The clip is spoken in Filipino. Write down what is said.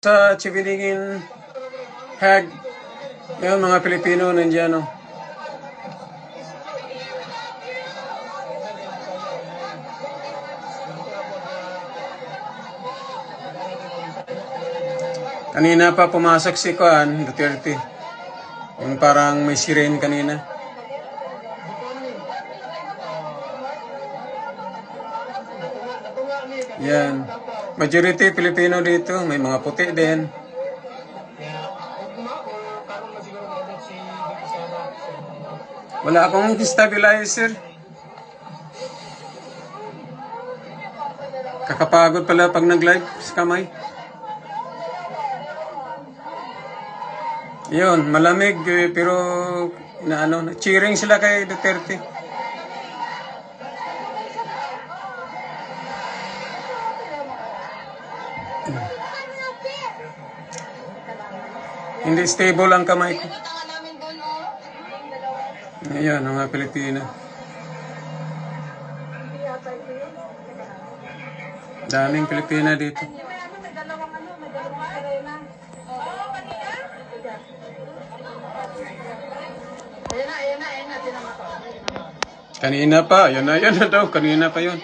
Sa Chibilingin Hag, yun, mga Pilipino nandiyan, no? Kanina pa pumasok si Kuan, Duterte. Yung parang may siren kanina. Yan. Majority Pilipino dito. May mga puti din. Wala akong stabilizer. Kakapagod pala pag nag-live sa kamay. Yun, malamig pero cheering sila kay Duterte. Hindi stable ang kamay ko. Ayan, mga Pilipino. Daming Pilipina dito. Kanina pa, yan na daw, kanina pa yun.